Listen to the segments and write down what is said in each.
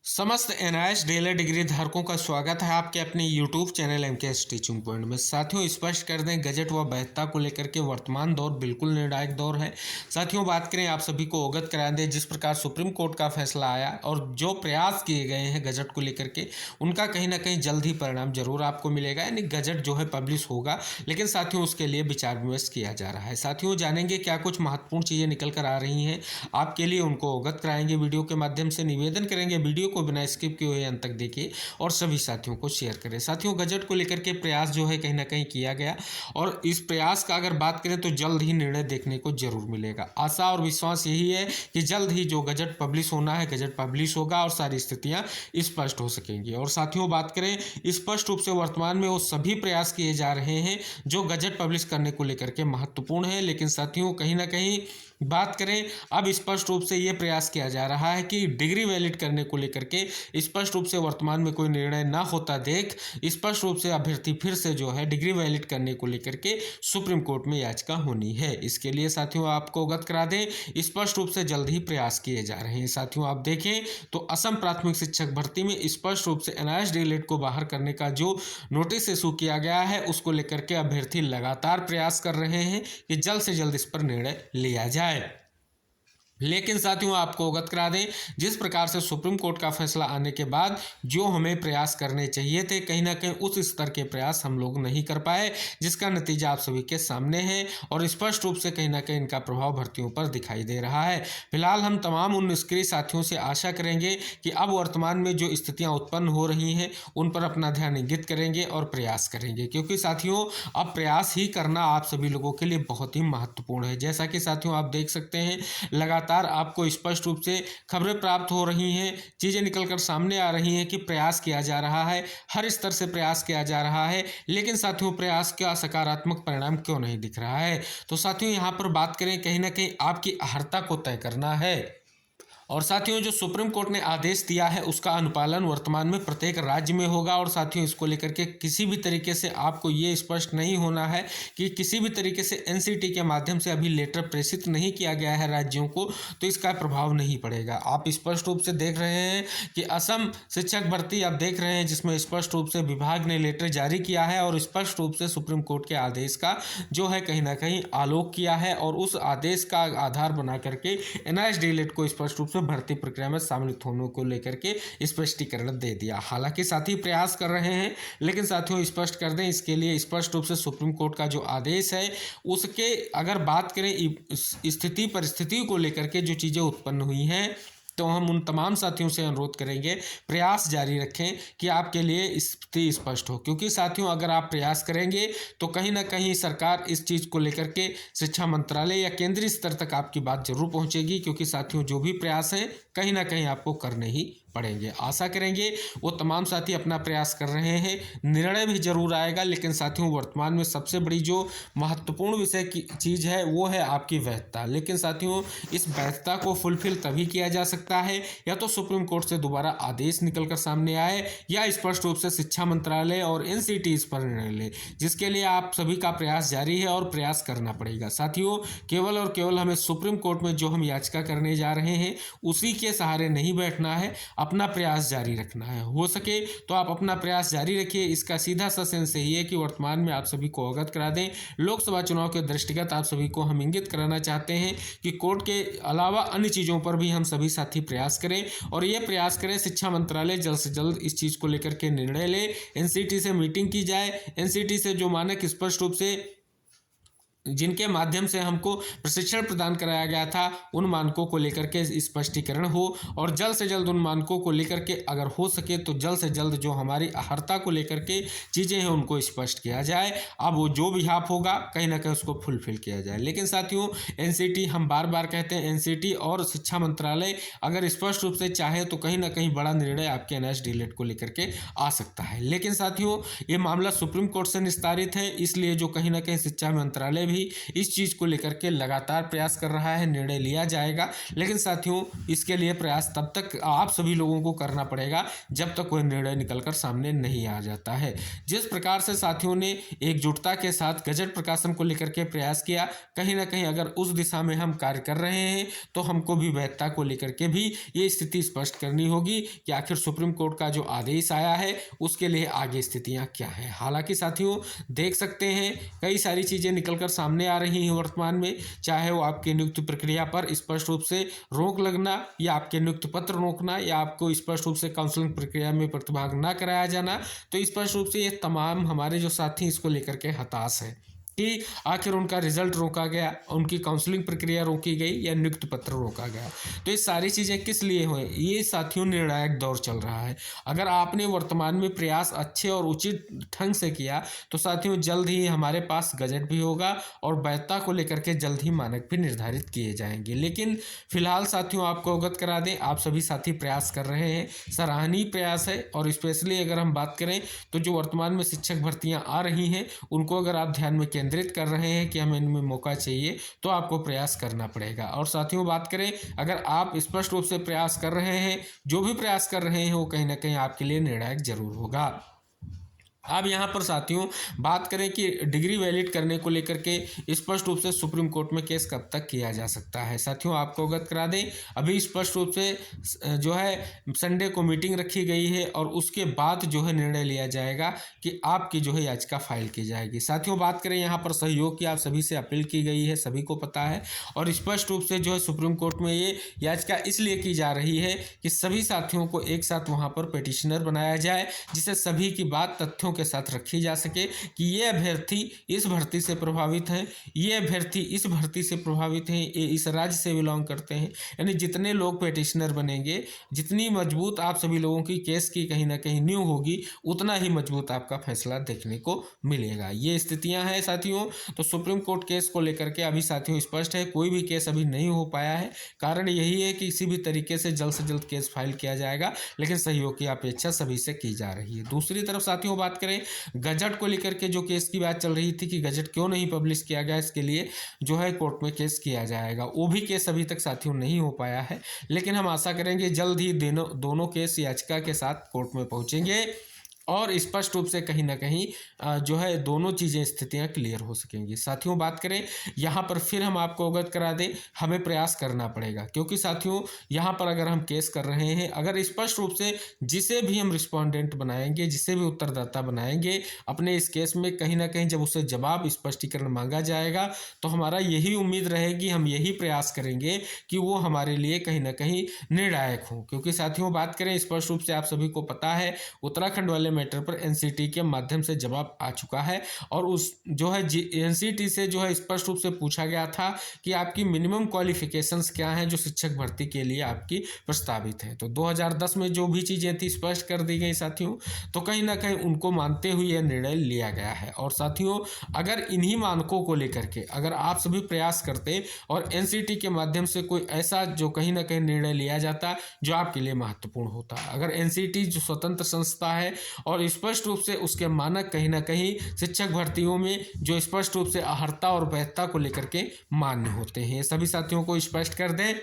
समस्त NIS DElEd degree धारकों का स्वागत है आपके अपने YouTube channel MKS teaching point में। साथियों, स्पष्ट कर दें, गजट व वैधता को लेकर के वर्तमान दौर बिल्कुल निर्णायक दौर है। साथियों, बात करें, आप सभी को अवगत करा दें, जिस प्रकार सुप्रीम कोर्ट का फैसला आया और जो प्रयास किए गए हैं गजट को लेकर के, उनका कहीं ना कहीं जल्द ही परिणाम जरूर आपको मिलेगा, यानी गजट जो है पब्लिश होगा। लेकिन साथियों, उसके लिए विचार विमर्श किया जा रहा है। साथियों, जानेंगे क्या कुछ महत्वपूर्ण चीज़ें निकल कर आ रही हैं आपके लिए, उनको अवगत कराएंगे वीडियो के माध्यम से। निवेदन करेंगे वीडियो को बिना स्किप किए हुए अंत तक देखिए और सभी साथियों को शेयर करें। साथियों, गजट को लेकर के प्रयास जो है कहीं ना कहीं किया गया और इस प्रयास का अगर बात करें तो जल्द ही निर्णय देखने को जरूर मिलेगा। आशा और विश्वास यही है कि जल्द ही जो गजट पब्लिश होना है गजट पब्लिश होगा और सारी स्थितियां स्पष्ट हो सकेंगी। और साथियों, बात करें, स्पष्ट रूप से वर्तमान में वो सभी प्रयास किए जा रहे हैं जो गजट पब्लिश करने को लेकर के महत्वपूर्ण है। लेकिन साथियों, कहीं ना कहीं बात करें, अब स्पष्ट रूप से ये प्रयास किया जा रहा है कि डिग्री वैलिड करने को लेकर के स्पष्ट रूप से वर्तमान में कोई निर्णय ना होता देख स्पष्ट रूप से अभ्यर्थी फिर से जो है डिग्री वैलिड करने को लेकर के सुप्रीम कोर्ट में याचिका होनी है। इसके लिए साथियों आपको अवगत करा दें, स्पष्ट रूप से जल्द ही प्रयास किए जा रहे हैं। साथियों, आप देखें तो असम प्राथमिक शिक्षक भर्ती में स्पष्ट रूप से एनआईएस डीएलएड को बाहर करने का जो नोटिस इशू किया गया है उसको लेकर के अभ्यर्थी लगातार प्रयास कर रहे हैं कि जल्द से जल्द इस पर निर्णय लिया जाए। लेकिन साथियों, आपको अवगत करा दें, जिस प्रकार से सुप्रीम कोर्ट का फैसला आने के बाद जो हमें प्रयास करने चाहिए थे, कहीं ना कहीं उस स्तर के प्रयास हम लोग नहीं कर पाए, जिसका नतीजा आप सभी के सामने है और स्पष्ट रूप से कहीं ना कहीं इनका प्रभाव भर्तियों पर दिखाई दे रहा है। फिलहाल हम तमाम उन निष्क्रिय साथियों से आशा करेंगे कि अब वर्तमान में जो स्थितियां उत्पन्न हो रही हैं उन पर अपना ध्यान इंगित करेंगे और प्रयास करेंगे, क्योंकि साथियों अब प्रयास ही करना आप सभी लोगों के लिए बहुत ही महत्वपूर्ण है। जैसा कि साथियों आप देख सकते हैं, लगातार आपको स्पष्ट रूप से खबरें प्राप्त हो रही हैं, चीज़ें निकलकर सामने आ रही हैं कि प्रयास किया जा रहा है, हर स्तर से प्रयास किया जा रहा है। लेकिन साथियों, प्रयास का सकारात्मक परिणाम क्यों नहीं दिख रहा है? तो साथियों, यहाँ पर बात करें, कहीं ना कहीं आपकी अर्हता को तय करना है। और साथियों, जो सुप्रीम कोर्ट ने आदेश दिया है उसका अनुपालन वर्तमान में प्रत्येक राज्य में होगा। और साथियों, इसको लेकर के किसी भी तरीके से आपको ये स्पष्ट नहीं होना है कि किसी भी तरीके से एनसीटी के माध्यम से अभी लेटर प्रेषित नहीं किया गया है राज्यों को, तो इसका प्रभाव नहीं पड़ेगा। आप स्पष्ट रूप से देख रहे हैं कि असम शिक्षक भर्ती आप देख रहे हैं, जिसमें स्पष्ट रूप से विभाग ने लेटर जारी किया है और स्पष्ट रूप से सुप्रीम कोर्ट के आदेश का जो है कहीं ना कहीं आलोक किया है और उस आदेश का आधार बना करके एनआईएस डीएलएड को स्पष्ट रूप से भर्ती प्रक्रिया में शामिल होने को लेकर के स्पष्टीकरण दे दिया। हालांकि साथी प्रयास कर रहे हैं, लेकिन साथियों स्पष्ट कर दें, इसके लिए स्पष्ट रूप से सुप्रीम कोर्ट का जो आदेश है उसके अगर बात करें स्थिति परिस्थिति को लेकर के जो चीज़ें उत्पन्न हुई हैं, तो हम उन तमाम साथियों से अनुरोध करेंगे प्रयास जारी रखें कि आपके लिए स्थिति स्पष्ट हो। क्योंकि साथियों, अगर आप प्रयास करेंगे तो कहीं ना कहीं सरकार इस चीज़ को लेकर के शिक्षा मंत्रालय या केंद्रीय स्तर तक आपकी बात जरूर पहुंचेगी। क्योंकि साथियों, जो भी प्रयास हैं कहीं ना कहीं आपको करने ही पड़ेंगे। आशा करेंगे वो तमाम साथी अपना प्रयास कर रहे हैं, निर्णय भी जरूर आएगा। लेकिन साथियों, वर्तमान में सबसे बड़ी जो महत्वपूर्ण विषय की चीज़ है वो है आपकी वैधता। लेकिन साथियों, इस वैधता को फुलफिल तभी किया जा सकता है या तो सुप्रीम कोर्ट से दोबारा आदेश निकलकर सामने आए या स्पष्ट रूप से शिक्षा मंत्रालय और एनसीटी इस पर निर्णय ले, जिसके लिए आप सभी का प्रयास जारी है और प्रयास करना पड़ेगा। साथियों, केवल और केवल हमें सुप्रीम कोर्ट में जो हम याचिका करने जा रहे हैं उसी के सहारे नहीं बैठना है, अपना प्रयास जारी रखना है। हो सके तो आप अपना प्रयास जारी रखिए। इसका सीधा सा सेंस यही है कि वर्तमान में आप सभी को अवगत करा दें, लोकसभा चुनाव के दृष्टिगत आप सभी को हम इंगित कराना चाहते हैं कि कोर्ट के अलावा अन्य चीज़ों पर भी हम सभी साथी प्रयास करें और ये प्रयास करें शिक्षा मंत्रालय जल्द से जल्द इस चीज़ को लेकर के निर्णय ले, एनसीटी से मीटिंग की जाए, एनसीटी से जो मानक स्पष्ट रूप से जिनके माध्यम से हमको प्रशिक्षण प्रदान कराया गया था उन मानकों को लेकर के स्पष्टीकरण हो और जल्द से जल्द उन मानकों को लेकर के अगर हो सके तो जल्द से जल्द जो हमारी अर्हता को लेकर के चीज़ें हैं उनको स्पष्ट किया जाए। अब वो जो भी हाफ होगा कहीं ना कहीं उसको फुलफिल किया जाए। लेकिन साथियों, एनसीटी हम बार बार कहते हैं, एनसीटी और शिक्षा मंत्रालय अगर स्पष्ट रूप से चाहे तो कहीं ना कहीं बड़ा निर्णय आपके एनआईएस डीएलएड को लेकर के आ सकता है। लेकिन साथियों, ये मामला सुप्रीम कोर्ट से निस्तारित है, इसलिए जो कहीं ना कहीं शिक्षा मंत्रालय भी इस चीज़ को लेकर के लगातार प्रयास कर रहा है, निर्णय लिया जाएगा। लेकिन साथियों इसके लिए प्रयास तब तक आप सभी लोगों को करना पड़ेगा जब तक कोई निर्णय निकलकर सामने नहीं आ जाता है। जिस प्रकार से साथियों ने एकजुटता के साथ गजट प्रकाशन को लेकर के प्रयास किया, कहीं ना कहीं अगर उस दिशा में हम कार्य कर रहे हैं तो हमको भी वैधता को लेकर के भी ये स्थिति स्पष्ट करनी होगी कि आखिर सुप्रीम कोर्ट का जो आदेश आया है उसके लिए आगे स्थितियां क्या हैं। हालांकि साथियों देख सकते हैं कई सारी चीज़ें निकलकर सामने आ रही हैं वर्तमान में, चाहे वो आपकी नियुक्ति प्रक्रिया पर स्पष्ट रूप से रोक लगना या आपके नियुक्ति पत्र रोकना या आपको स्पष्ट रूप से काउंसलिंग प्रक्रिया में प्रतिभाग न कराया जाना। तो स्पष्ट रूप से ये तमाम हमारे जो साथी इसको लेकर के हताश हैं कि आखिर उनका रिजल्ट रोका गया, उनकी काउंसलिंग प्रक्रिया रोकी गई या नियुक्ति पत्र रोका गया। तो ये सारी चीज़ें किस लिए हुए, ये साथियों निर्णायक दौर चल रहा है। अगर आपने वर्तमान में प्रयास अच्छे और उचित ढंग से किया तो साथियों जल्द ही हमारे पास गजट भी होगा और वैधता को लेकर के जल्द ही मानक भी निर्धारित किए जाएंगे। लेकिन फिलहाल साथियों आपको अवगत करा दें, आप सभी साथी प्रयास कर रहे हैं, सराहनीय प्रयास है। और स्पेशली अगर हम बात करें तो जो वर्तमान में शिक्षक भर्तियाँ आ रही हैं उनको अगर आप ध्यान में केंद्रित कर रहे हैं कि हमें इनमें मौका चाहिए तो आपको प्रयास करना पड़ेगा। और साथियों बात करें अगर आप स्पष्ट रूप से प्रयास कर रहे हैं, जो भी प्रयास कर रहे हैं वो कहीं ना कहीं आपके लिए निर्णायक जरूर होगा। अब यहाँ पर साथियों बात करें कि डिग्री वैलिड करने को लेकर के स्पष्ट रूप से सुप्रीम कोर्ट में केस कब तक किया जा सकता है। साथियों आपको अवगत करा दें अभी स्पष्ट रूप से जो है संडे को मीटिंग रखी गई है और उसके बाद जो है निर्णय लिया जाएगा कि आपकी जो है याचिका फाइल की जाएगी। साथियों बात करें यहाँ पर सहयोग की आप सभी से अपील की गई है, सभी को पता है। और स्पष्ट रूप से जो है सुप्रीम कोर्ट में ये याचिका इसलिए की जा रही है कि सभी साथियों को एक साथ वहाँ पर पिटिशनर बनाया जाए, जिससे सभी की बात तथ्यों के साथ रखी जा सके कि ये अभ्यर्थी इस भर्ती से प्रभावित हैं, ये अभ्यर्थी इस भर्ती से प्रभावित हैं, ये इस राज्य से बिलोंग करते हैं। यानी जितने लोग पिटिशनर बनेंगे, जितनी मजबूत आप सभी लोगों की केस की कहीं ना कहीं नींव होगी, उतना ही मजबूत आपका फैसला देखने को मिलेगा। ये स्थितियां हैं साथियों। तो सुप्रीम कोर्ट केस को लेकर के अभी साथियों स्पष्ट है कोई भी केस अभी नहीं हो पाया है। कारण यही है कि किसी भी तरीके से जल्द केस फाइल किया जाएगा, लेकिन सहयोग की अपेक्षा सभी से की जा रही है। दूसरी तरफ साथियों बात करें गजट को लेकर के जो केस की बात चल रही थी कि गजट क्यों नहीं पब्लिश किया गया, इसके लिए जो है कोर्ट में केस किया जाएगा। वो भी केस अभी तक साथियों नहीं हो पाया है, लेकिन हम आशा करेंगे जल्द ही दोनों केस याचिका के साथ कोर्ट में पहुंचेंगे और स्पष्ट रूप से कहीं ना कहीं जो है दोनों चीज़ें स्थितियां क्लियर हो सकेंगी। साथियों बात करें यहाँ पर फिर हम आपको अवगत करा दें हमें प्रयास करना पड़ेगा, क्योंकि साथियों यहाँ पर अगर हम केस कर रहे हैं, अगर स्पष्ट रूप से जिसे भी हम रिस्पोंडेंट बनाएंगे, जिसे भी उत्तरदाता बनाएंगे अपने इस केस में, कहीं ना कहीं जब उससे जवाब स्पष्टीकरण मांगा जाएगा तो हमारा यही उम्मीद रहेगी, हम यही प्रयास करेंगे कि वो हमारे लिए कहीं ना कहीं निर्णायक हो। क्योंकि साथियों बात करें स्पष्ट रूप से आप सभी को पता है उत्तराखंड वाले मैटर पर एनसीटी के माध्यम से जवाब आ चुका है और उस जो है एनसीटी से जो है स्पष्ट रूप से पूछा गया था कि आपकी मिनिमम क्वालिफिकेशंस क्या हैं जो शिक्षक भर्ती के लिए आपकी प्रस्तावित है। तो 2010 में जो भी चीज़ें थी स्पष्ट कर दी गई साथियों, तो कहीं ना कहीं उनको मानते हुए यह निर्णय लिया गया है। और साथियों अगर इन्हीं मानकों को लेकर के अगर आप सभी प्रयास करते और एनसीटी के माध्यम से कोई ऐसा जो कहीं ना कहीं निर्णय लिया जाता जो आपके लिए महत्वपूर्ण होता, अगर एनसीटी जो स्वतंत्र संस्था है और स्पष्ट रूप से उसके मानक कहीं ना कहीं शिक्षक भर्तियों में जो स्पष्ट रूप से अहर्ता और वैधता को लेकर के मान्य होते हैं, सभी साथियों को स्पष्ट कर दें।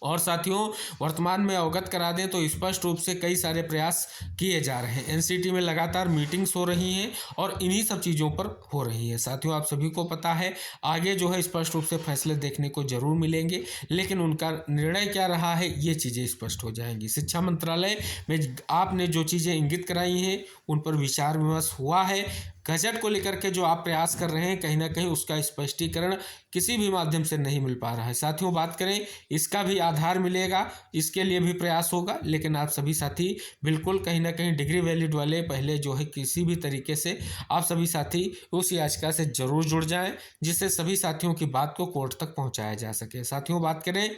और साथियों वर्तमान में अवगत करा दें तो स्पष्ट रूप से कई सारे प्रयास किए जा रहे हैं, एनसीटी में लगातार मीटिंग्स हो रही हैं और इन्हीं सब चीज़ों पर हो रही है। साथियों आप सभी को पता है आगे जो है स्पष्ट रूप से फैसले देखने को जरूर मिलेंगे, लेकिन उनका निर्णय क्या रहा है ये चीज़ें स्पष्ट हो जाएंगी। शिक्षा मंत्रालय में आपने जो चीज़ें इंगित कराई हैं उन पर विचार विमर्श हुआ है। गजट को लेकर के जो आप प्रयास कर रहे हैं कहीं ना कहीं उसका स्पष्टीकरण किसी भी माध्यम से नहीं मिल पा रहा है। साथियों बात करें इसका भी आधार मिलेगा, इसके लिए भी प्रयास होगा, लेकिन आप सभी साथी बिल्कुल कहीं ना कहीं डिग्री वैलिड वाले पहले जो है किसी भी तरीके से आप सभी साथी उस याचिका से जरूर जुड़ जाएं, जिससे सभी साथियों की बात को कोर्ट तक पहुंचाया जा सके। साथियों बात करें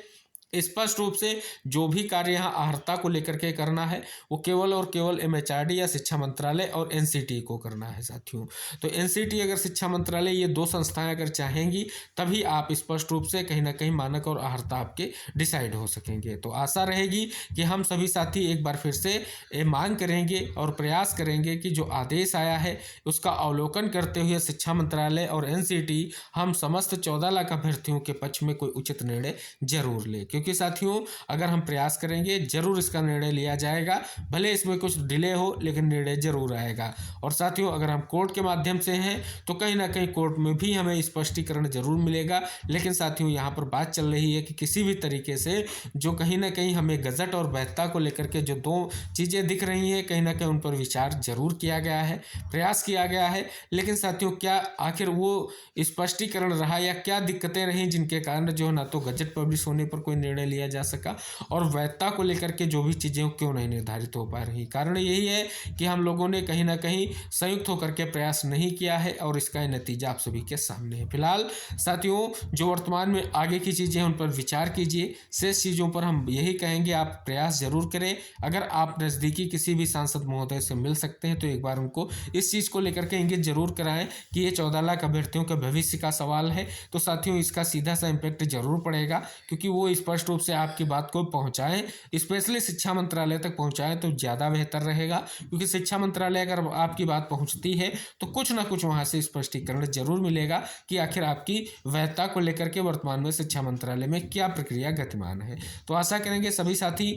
स्पष्ट रूप से जो भी कार्य यहाँ अर्हता को लेकर के करना है वो केवल और केवल एमएचआरडी या शिक्षा मंत्रालय और एनसीटी को करना है साथियों। तो एनसीटी अगर शिक्षा मंत्रालय ये दो संस्थाएं अगर चाहेंगी तभी आप स्पष्ट रूप से कहीं ना कहीं मानक और अर्हता आपके डिसाइड हो सकेंगे। तो आशा रहेगी कि हम सभी साथी एक बार फिर से मांग करेंगे और प्रयास करेंगे कि जो आदेश आया है उसका अवलोकन करते हुए शिक्षा मंत्रालय और एनसीटी हम समस्त 14 लाख अभ्यर्थियों के पक्ष में कोई उचित निर्णय जरूर ले, क्योंकि साथियों अगर हम प्रयास करेंगे जरूर इसका निर्णय लिया जाएगा, भले इसमें कुछ डिले हो लेकिन निर्णय जरूर आएगा। और साथियों अगर हम कोर्ट के माध्यम से हैं तो कहीं ना कहीं कोर्ट में भी हमें स्पष्टीकरण जरूर मिलेगा। लेकिन साथियों यहाँ पर बात चल रही है कि किसी भी तरीके से जो कहीं ना कहीं हमें गजट और वैधता को लेकर के जो दो चीज़ें दिख रही हैं कहीं ना कहीं उन पर विचार जरूर किया गया है, प्रयास किया गया है। लेकिन साथियों क्या आखिर वो स्पष्टीकरण रहा या क्या दिक्कतें रहीं जिनके कारण जो है ना तो गजट पब्लिश होने पर कोई निर्णय लिया जा सका और वैधता को लेकर के जो भी चीज़ें क्यों नहीं निर्धारित हो पा रही। कारण यही है कि हम लोगों ने कहीं ना कहीं संयुक्त होकर के प्रयास नहीं किया है और इसका नतीजा आप सभी के सामने है। फिलहाल साथियों जो वर्तमान में आगे की चीज़ें हैं उन पर विचार कीजिए, शेष चीज़ों पर हम यही कहेंगे आप प्रयास जरूर करें। अगर आप नज़दीकी किसी भी सांसद महोदय से मिल सकते हैं तो एक बार उनको इस चीज़ को लेकर के इंगित जरूर कराएं कि ये 14 लाख अभ्यर्थियों के भविष्य का सवाल है। तो साथियों इसका सीधा सा इम्पैक्ट जरूर पड़ेगा, क्योंकि वो स्पष्ट रूप से आपकी बात को पहुंचाएं, स्पेशली शिक्षा मंत्रालय तक पहुंचाएं तो ज़्यादा बेहतर रहेगा। क्योंकि शिक्षा मंत्रालय अगर आपकी बात पहुंचती है तो कुछ ना कुछ वहाँ से स्पष्टीकरण जरूर मिलेगा कि आखिर आपकी वैधता को लेकर के वर्तमान में शिक्षा मंत्रालय में क्या प्रक्रिया गतिमान है। तो आशा करेंगे सभी साथी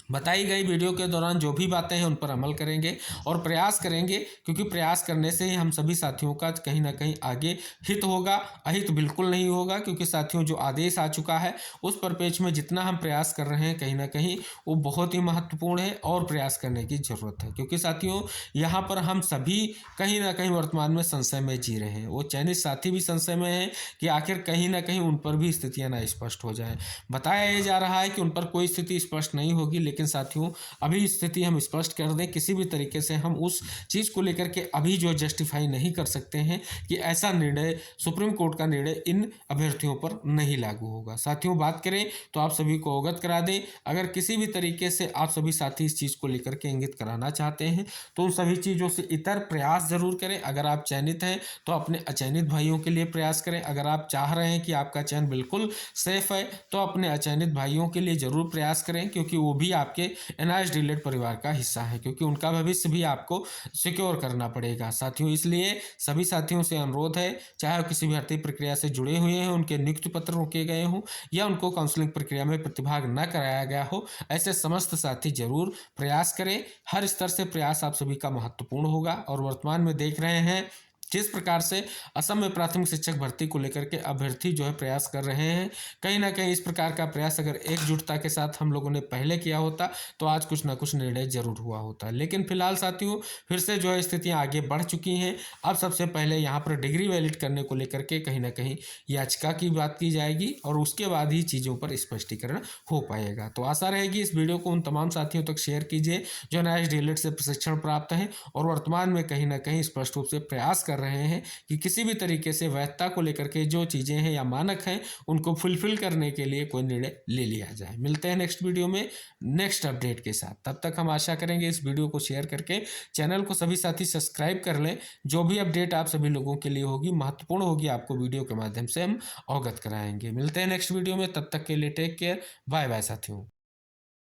बताई गई वीडियो के दौरान जो भी बातें हैं उन पर अमल करेंगे और प्रयास करेंगे, क्योंकि प्रयास करने से ही हम सभी साथियों का कहीं ना कहीं आगे हित होगा, अहित बिल्कुल नहीं होगा। क्योंकि साथियों जो आदेश आ चुका है उस परिप्रेक्ष्य में जितना हम प्रयास कर रहे हैं कहीं ना कहीं वो बहुत ही महत्वपूर्ण है और प्रयास करने की ज़रूरत है। क्योंकि साथियों यहाँ पर हम सभी कहीं ना कहीं वर्तमान में संशय में जी रहे हैं, वो चयनित साथी भी संशय में हैं कि आखिर कहीं ना कहीं उन पर भी स्थितियाँ ना स्पष्ट हो जाएँ। बताया जा रहा है कि उन पर कोई स्थिति स्पष्ट नहीं होगी, लेकिन साथियों अभी स्थिति हम स्पष्ट कर दें, किसी भी तरीके से हम उस चीज़ को लेकर के अभी जो जस्टिफाई नहीं कर सकते हैं कि ऐसा निर्णय सुप्रीम कोर्ट का निर्णय इन अभ्यर्थियों पर नहीं लागू होगा। साथियों बात करें तो आप सभी को अवगत करा दें, अगर किसी भी तरीके से आप सभी साथी इस चीज़ को लेकर के इंगित कराना चाहते हैं तो उन सभी चीज़ों से इतर प्रयास जरूर करें। अगर आप चयनित हैं तो अपने अचयनित भाइयों के लिए प्रयास करें। अगर आप चाह रहे हैं कि आपका चयन बिल्कुल सेफ है तो अपने अचयनित भाइयों के लिए जरूर प्रयास करें, क्योंकि वो भी आपके एनआरएस डीलेट परिवार का हिस्सा है, क्योंकि उनका भविष्य भी आपको सिक्योर करना पड़ेगा। साथियों इसलिए सभी साथियों से अनुरोध है, चाहे वो किसी भी भर्ती प्रक्रिया से जुड़े हुए हैं, उनके नियुक्ति पत्र रोके गए हों या उनको काउंसलिंग प्रक्रिया में प्रतिभाग न कराया गया हो, ऐसे समस्त साथी जरूर प्रयास करें। हर स्तर से प्रयास आप सभी का महत्वपूर्ण होगा। और वर्तमान में देख रहे हैं जिस प्रकार से असम में प्राथमिक शिक्षक भर्ती को लेकर के अभ्यर्थी जो है प्रयास कर रहे हैं, कहीं ना कहीं इस प्रकार का प्रयास अगर एकजुटता के साथ हम लोगों ने पहले किया होता तो आज कुछ ना कुछ निर्णय जरूर हुआ होता। लेकिन फिलहाल साथियों फिर से जो है स्थितियां आगे बढ़ चुकी हैं। अब सबसे पहले यहाँ पर डिग्री वैलिड करने को लेकर के कहीं ना कहीं याचिका की बात की जाएगी और उसके बाद ही चीज़ों पर स्पष्टीकरण हो पाएगा। तो आशा रहेगी इस वीडियो को उन तमाम साथियों तक शेयर कीजिए जो एनआईएस डीलेट से प्रशिक्षण प्राप्त हैं और वर्तमान में कहीं ना कहीं स्पष्ट रूप से प्रयास कर रहे हैं कि किसी भी तरीके से वैधता को लेकर के जो चीज़ें हैं या मानक हैं उनको फुलफिल करने के लिए कोई निर्णय ले लिया जाए। मिलते हैं नेक्स्ट वीडियो में नेक्स्ट अपडेट के साथ। तब तक हम आशा करेंगे इस वीडियो को शेयर करके चैनल को सभी साथी सब्सक्राइब कर लें। जो भी अपडेट आप सभी लोगों के लिए होगी महत्वपूर्ण होगी, आपको वीडियो के माध्यम से हम अवगत कराएंगे। मिलते हैं नेक्स्ट वीडियो में, तब तक के लिए टेक केयर, बाय बाय साथियों।